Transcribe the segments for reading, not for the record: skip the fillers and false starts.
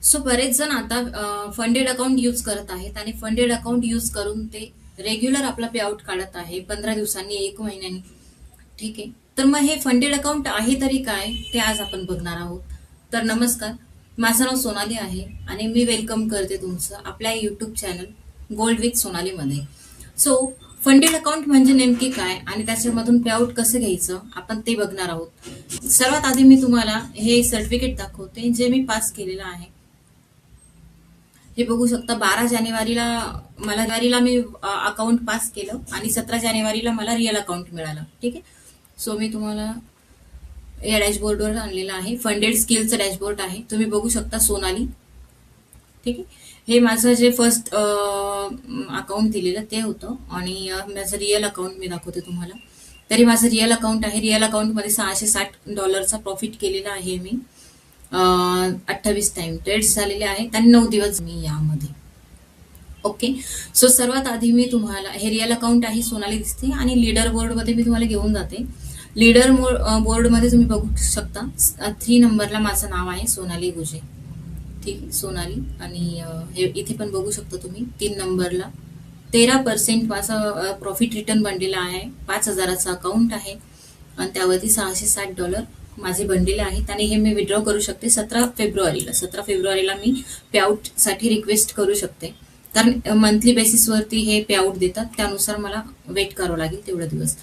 So बरेच जण आता फंडेड अकाउंट यूज करत आहेत आणि फंडेड अकाउंट यूज करून ते रेग्युलर आपला पे आउट काढत आहे 15 दिवसांनी 1 महिन्यानी. ठीक आहे. तर मग हे फंडेड अकाउंट आहे तरी काय ते आज आपण बघणार आहोत. तर नमस्कार, माझं नाव सोनाली आहे आणि मी वेलकम करते तुमचं आपल्या YouTube channel gold with Sonali मध्ये. सो फंडेड अकाउंट म्हणजे नेमकी काय आणि त्याच्यामधून पे आउट कसं घ्यायचं आपण ते बघणार आहोत. सर्वात आधी मी तुम्हाला हे सर्टिफिकेट दाखवते जे मी पास केलेलं आहे. हे बघू शकता 12 जानेवारीला मला मी अकाउंट पास केलं आणि 17 जानेवारीला मला रिअल अकाउंट मिळालं. ठीक आहे. सो मी तुम्हाला या डॅशबोर्डवर आणलेलं आहे. फंडेड स्किलचं डॅशबोर्ड आहे. तुम्ही बघू शकता सोनाली. ठीक आहे. हे माझं जे फर्स्ट अकाउंट दिलेलं ते होतं आणि माझं रिअल अकाउंट मी दाखवते तुम्हाला. तरी माझं रिअल अकाउंट आहे. रिअल अकाउंटमध्ये $660 प्रॉफिट केलेला आहे मी. 28 टाइम ट्रेड्स झालेले आहेत आणि 9 दिवस मी यामध्ये. ओके. सो सर्वात आधी मी तुम्हाला हे रिअल अकाउंट आहे सोनाली दिसते आणि लीडर बोर्ड मध्ये मी तुम्हाला घेऊन जाते. लीडर बोर्ड मध्ये तुम्ही बघू शकता 3 नंबरला माझं नाव आहे सोनाली गुजे. ठीक आहे, सोनाली. आणि हे इथे पण बघू शकता तुम्ही 3 नंबरला 13% माझा प्रॉफिट रिटर्न बनलेला आहे. 5,000चा अकाउंट आहे आणि त्यावरती $660 माझे बनलेले आहेत आणि हे मी विड्रॉ करू शकते 17 फेब्रुवारीला मी पे आउट साठी रिक्वेस्ट करू शकते. कारण मंथली बेसिसवरती हे पे आउट देतात, त्यानुसार मला वेट करावं लागेल तेवढा दिवस.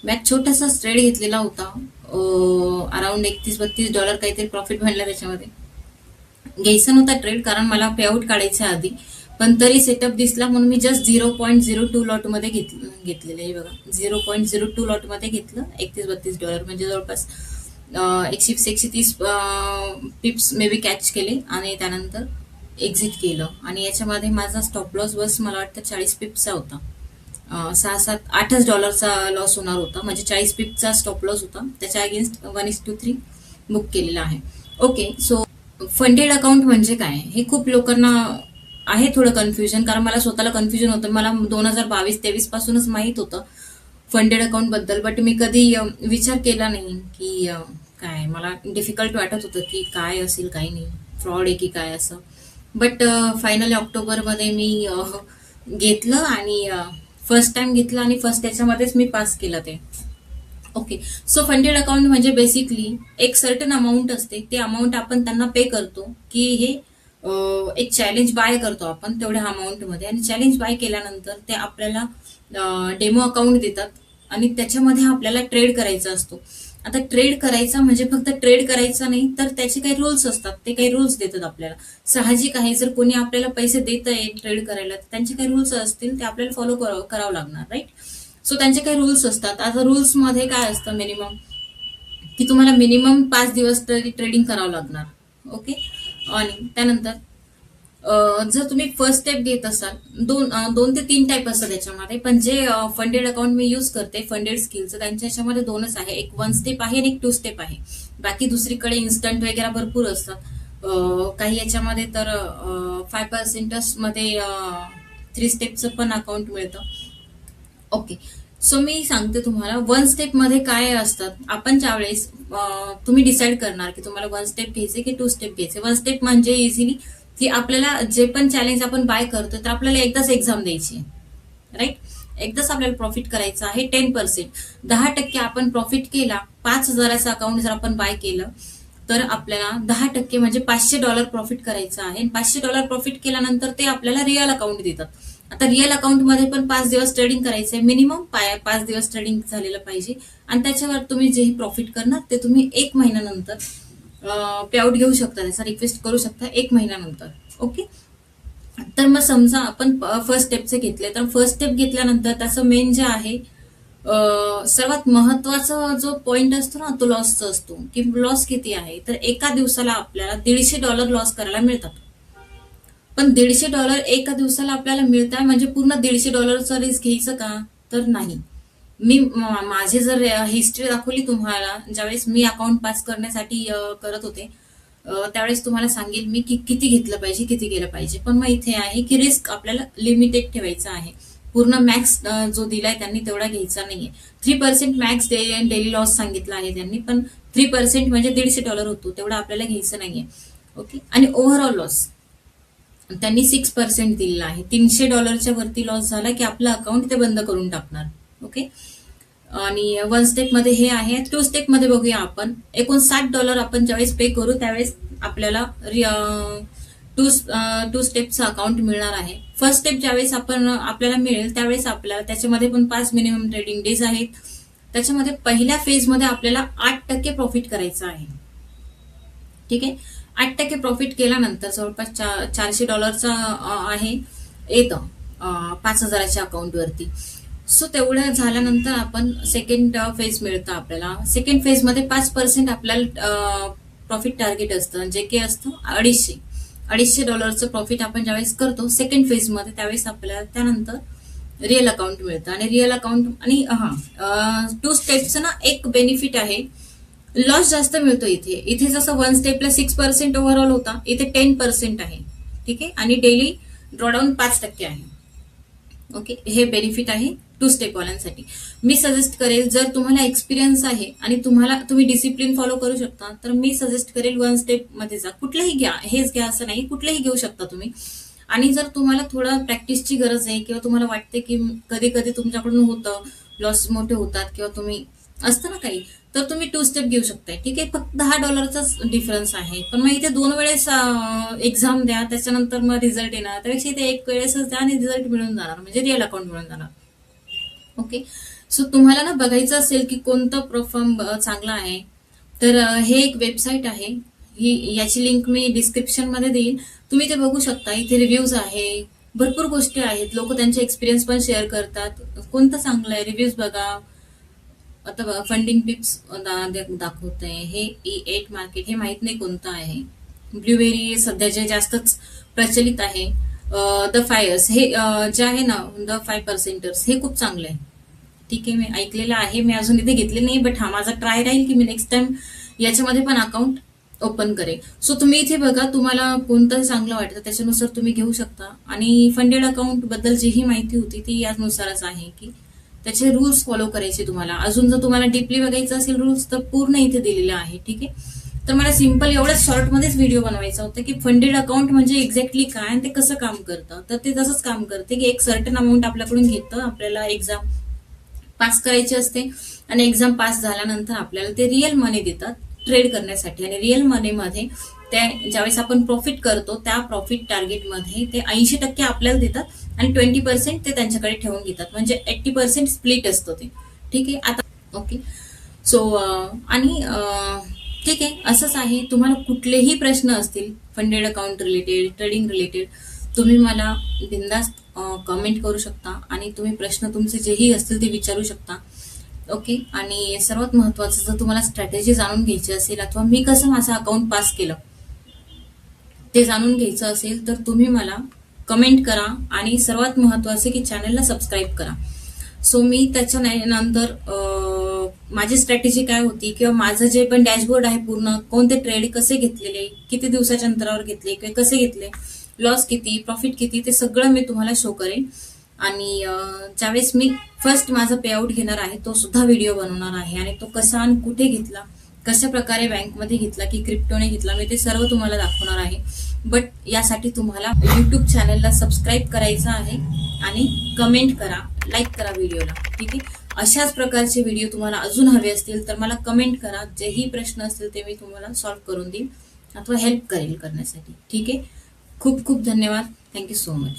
मी एक छोटासा ट्रेड घेतलेला होता. अराउंड $31-32 काहीतरी प्रॉफिट बनला त्याच्यामध्ये. घ्यायचा नव्हता ट्रेड कारण मला पे आउट काढायच्या आधी, पण तरी सेटअप दिसला म्हणून मी जस्ट 0.02 लॉट मध्ये घेतलेलं आहे. बघा 0.02 लॉट मध्ये घेतलं. $31-32 म्हणजे जवळपास 120-130 पिप्स मे बी कॅच केले आणि त्यानंतर एक्झिट केलं. आणि याच्यामध्ये माझा स्टॉप लॉस बस मला वाटतं 40 पिप्सचा होता. 6-7-8च डॉलरचा लॉस होणार होता, म्हणजे 40 पिपचा स्टॉप लॉस होता. त्याच्या अगेन्स्ट 1:3 बुक केलेला आहे. ओके. सो फंडेड अकाउंट म्हणजे काय हे खूप लोकांना आहे थोडं कन्फ्युजन, कारण मला स्वतःला कन्फ्युजन होतं. मला 2022-23 पासूनच माहित होतं फंडेड अकाउंट बद्दल, बट मी कधी विचार केला नाही की काय. मला डिफिकल्ट वाटत होतं की काय असेल काही नाही, फ्रॉड आहे की काय असं. बट फायनली ऑक्टोबरमध्ये मी घेतलं आणि फर्स्ट टाइम घेतलं आणि फर्स्ट त्याच्यामध्येच मी पास केलं ते. ओके. सो फंडेड अकाउंट म्हणजे बेसिकली एक सर्टन अमाऊंट असते, ते अमाऊंट आपण त्यांना पे करतो की हे एक चॅलेंज बाय करतो आपण तेवढ्या अमाऊंट मध्ये, आणि चॅलेंज बाय केल्यानंतर ते आपल्याला डेमो अकाउंट देतात आणि त्याच्यामध्ये आपल्याला ट्रेड करायचा असतो. आता ट्रेड करायचा म्हणजे फक्त ट्रेड करायचा नाही, तर त्याचे काही रूल्स असतात, ते काही रूल्स देतात आपल्याला. साहजिक आहे, जर कोणी आपल्याला पैसे देत आहे ट्रेड करायला तर त्यांचे काही रूल्स असतील, ते आपल्याला फॉलो करावं लागणार, राईट. सो त्यांचे काही रूल्स असतात. आता रूल्स मध्ये काय असतं मिनिमम, की तुम्हाला मिनिमम 5 दिवस तरी ट्रेडिंग करावं लागणार. ओके. आणि त्यानंतर जर तुम्ही फर्स्ट स्टेप घेत असाल, 2 ते 3 टाईप असतात त्याच्यामध्ये, पण जे फंडेड अकाउंट मी यूज करते फंडेड स्किलचं, त्यांच्या ह्याच्यामध्ये 2च आहे. एक 1 स्टेप आहे आणि एक 2 स्टेप आहे. बाकी दुसरीकडे इन्स्टंट वगैरे भरपूर असतात. काही याच्यामध्ये तर 5% मध्ये 3 स्टेपचं पण अकाउंट मिळतं. ओके. सो मी सांगते तुम्हाला 1 स्टेप मध्ये काय असतात. आपण ज्यावेळेस तुम्ही डिसाईड करणार की तुम्हाला 1 स्टेप घ्यायचे की 2 स्टेप घ्यायचे. 1 स्टेप म्हणजे इझिली की आपल्याला जे पण चॅलेंज आपण बाय करतो तर आपल्याला एकदाच एक्झाम द्यायची आहे, राईट. एकदाच आपल्याला प्रॉफिट करायचं आहे 10%. 10% आपण प्रॉफिट केला. 5,000चं अकाउंट जर आपण बाय केलं तर आपल्याला 10% म्हणजे $500 प्रॉफिट करायचं आहे. $500 प्रॉफिट केल्यानंतर ते आपल्याला रिअल अकाउंट देतात. आता रिअल अकाउंट मध्ये पण 5 दिवस ट्रेडिंग करायचंय मिनिमम. 5 दिवस ट्रेडिंग झालेलं पाहिजे आणि त्याच्यावर तुम्ही जे प्रॉफिट करणार ते तुम्ही 1 महिन्यानंतर पे आउट घेऊ शकता, त्याचा रिक्वेस्ट करू शकता 1 महिन्यानंतर. ओके. तर मग समजा आपण फर्स्ट स्टेपचे घेतले, तर फर्स्ट स्टेप घेतल्यानंतर त्याचं मेन जे आहे सर्वात महत्वाचा जो पॉइंट असतो ना तो लॉसचा असतो, की लॉस किती आहे. तर एका दिवसाला आपल्याला $150 लॉस करायला मिळतात. पण $150 एका दिवसाला आपल्याला मिळतात म्हणजे पूर्ण $150 रिस्क घ्यायचं का, तर नाही. मी माझी जर हिस्ट्री दाखवली तुम्हाला, ज्यावेळेस मी अकाउंट पास करण्यासाठी करत होते त्यावेळेस तुम्हाला सांगेल मी की किती घेतलं पाहिजे किती गेलं पाहिजे. पण मग इथे आहे की रिस्क आपल्याला लिमिटेड ठेवायचा आहे. पूर्ण मॅक्स जो दिलाय त्यांनी तेवढा घ्यायचा नाहीये. 3% मॅक्स डेली लॉस सांगितला आहे त्यांनी, पण 3% म्हणजे $150 होतो, तेवढा आपल्याला घ्यायचं नाहीये. ओके. आणि ओव्हरऑल लॉस त्यांनी 6% दिलेला आहे. $300 वरती लॉस झाला की आपलं अकाउंट ते बंद करून टाकणार. ओके. आणि 1 स्टेप मध्ये हे आहे. 2 स्टेप मध्ये बघूया आपण. एकूण $60 आपण ज्यावेळेस पे करू त्यावेळेस आपल्याला टू स्टेपचं अकाउंट मिळणार आहे. फर्स्ट स्टेप ज्यावेळेस आपल्याला मिळेल त्यावेळेस आपल्याला त्याच्यामध्ये पण 5 मिनिमम ट्रेडिंग डेज आहेत. त्याच्यामध्ये पहिल्या फेजमध्ये आपल्याला 8% प्रॉफिट करायचं आहे. ठीक आहे. 8% प्रॉफिट केल्यानंतर जवळपास $400 आहे येतं 5,000च्या अकाउंटवरती. सो तेवढं झाल्यानंतर आपण सेकंड फेज मिळतं आपल्याला. सेकंड फेजमध्ये 5% आपल्याला प्रॉफिट टार्गेट असतं, जे की असतं $250 प्रॉफिट आपण ज्यावेळेस करतो सेकंड फेजमध्ये त्यावेळेस आपल्याला त्यानंतर रिअल अकाउंट मिळतं. आणि रिअल अकाउंट आणि 2 स्टेपचं ना एक बेनिफिट आहे, लॉस जास्त मिळतो इथे जसं 1 स्टेपला 6% ओव्हरऑल होता, इथे 10% आहे. ठीक आहे. आणि डेली ड्रॉडाऊन 5% आहे. ओके. हे बेनिफिट आहे 2 स्टेप वाल्यांसाठी. मी सजेस्ट करेल जर तुम्हाला एक्सपिरियन्स आहे आणि तुम्ही डिसिप्लिन फॉलो करू शकता तर मी सजेस्ट करेल 1 स्टेप मध्ये जा. कुठलंही घ्या, हेच घ्या असं नाही, कुठलंही घेऊ शकता तुम्ही. आणि जर तुम्हाला थोडं प्रॅक्टिसची गरज आहे किंवा तुम्हाला वाटते की कधी कधी तुमच्याकडून होतं, लॉस मोठे होतात किंवा तुम्ही असतं ना काही, तर तुम्ही 2 स्टेप घेऊ शकताय. ठीक आहे. फक्त $10चाच डिफरन्स आहे. पण मग इथे 2 वेळेस एक्झाम द्या, त्याच्यानंतर मग रिझल्ट येणार, त्यापेक्षा इथे 1 वेळेसच द्या आणि रिझल्ट मिळून जाणार, म्हणजे रिअल अकाउंट मिळून जाणार. ओके. सो तुम्हाला ना बघायचं असेल की कोणतं प्रोफॉर्म चांगला आहे तर हे एक वेबसाईट आहे. याची लिंक मी डिस्क्रिप्शन मध्ये देईन, तुम्ही ते बघू शकता. इथे रिव्ह्यूज आहे, भरपूर गोष्टी आहेत, लोक त्यांचे एक्सपिरियन्स पण शेअर करतात. कोणतं चांगलं आहे रिव्ह्यूज बघा. आता फंडिंग टिप्स दाखवत आहे. हे E8 मार्केट, हे माहित नाही कोणतं आहे. ब्ल्यूबेरी सध्या जे जास्तच प्रचलित आहे. द फायर्स हे जे आहे ना, द 5%ers हे खूप चांगलं आहे. ठीक आहे. मी ऐकलेलं आहे, मी अजून इथे घेतले नाही, बट हा माझा ट्राय राहील की मी नेक्स्ट टाइम याच्यामध्ये पण अकाउंट ओपन करेल. सो तुम्ही इथे बघा, तुम्हाला कोणतं चांगलं वाटतं त्याच्यानुसार तुम्ही घेऊ शकता. आणि फंडेड अकाउंट बद्दल जी ही माहिती होती ती यानुसारच आहे की त्याचे रूल्स फॉलो करायचे तुम्हाला. अजून जर तुम्हाला डीपली बघायचं असेल रूल्स तर पूर्ण इथे दिलेले आहे. ठीक आहे. तर मला सिम्पल एवढ्याच शॉर्ट मध्येच व्हिडिओ बनवायचा होता की फंडेड अकाउंट म्हणजे एक्झॅक्टली काय आणि ते कसं काम करतं. तर ते तसंच काम करते की एक सर्टन अमाऊंट आपल्याकडून घेतं, आपल्याला एक्झाम पास करायची असते आणि एक्झाम पास झाल्यानंतर आपल्याला ते रिअल मनी देतात ट्रेड करण्यासाठी. आणि रिअल मनीमध्ये ते ज्यावेळेस आपण प्रॉफिट करतो त्या प्रॉफिट टार्गेटमध्ये ते 80% आपल्याला देतात आणि 20% ते त्यांच्याकडे ठेवून घेतात, म्हणजे 80% स्प्लिट असतो ते. ठीक आहे. आता ओके. सो आणि ठीक आहे, असंच आहे. तुम्हाला कुठलेही प्रश्न असतील funded account related, trading related, तुम्ही मला बिनधास्त कमेंट करू शकता आणि तुम्ही प्रश्न तुमचे जेही असतील ते विचारू शकता. ओके. आणि सर्वात महत्वाचं, जर तुम्हाला स्ट्रॅटेजी जाणून घ्यायची असेल अथवा मी कसं माझं अकाउंट पास केलं ते जाणून घ्यायचं असेल तर तुम्ही मला कमेंट करा. आणि सर्वात महत्वाचे की चॅनलला सबस्क्राईब करा. सो मी त्याच्यानंतर माझी स्ट्रॅटेजी काय होती किंवा माझं जे पण डॅशबोर्ड आहे पूर्ण, कोणते ट्रेड कसे घेतलेले, किती दिवसाच्या अंतरावर घेतले किंवा कसे घेतले, लॉस किती, प्रॉफिट किती, ते सगळं मी तुम्हाला शो करेन. आणि ज्यावेळेस मी फर्स्ट माझा पे आउट घेणार आहे तो सुद्धा व्हिडिओ बनवणार आहे. आणि तो कसा आणि कुठे घेतला, कशा प्रकारे बँकमध्ये घेतला की क्रिप्टोने घेतला, मी ते सर्व तुम्हाला दाखवणार आहे. बट यासाठी तुम्हाला युट्यूब चॅनलला सबस्क्राईब करायचं आहे आणि कमेंट करा, लाईक करा व्हिडिओला. ठीक आहे. अशाच प्रकारचे व्हिडिओ तुम्हाला अजून हवे असतील तर मला कमेंट करा. जेही प्रश्न असतील ते मी तुम्हाला सॉल्व्ह करून देईन अथवा हेल्प करेल करण्यासाठी. ठीक आहे. खूप खूप धन्यवाद. Thank you so much.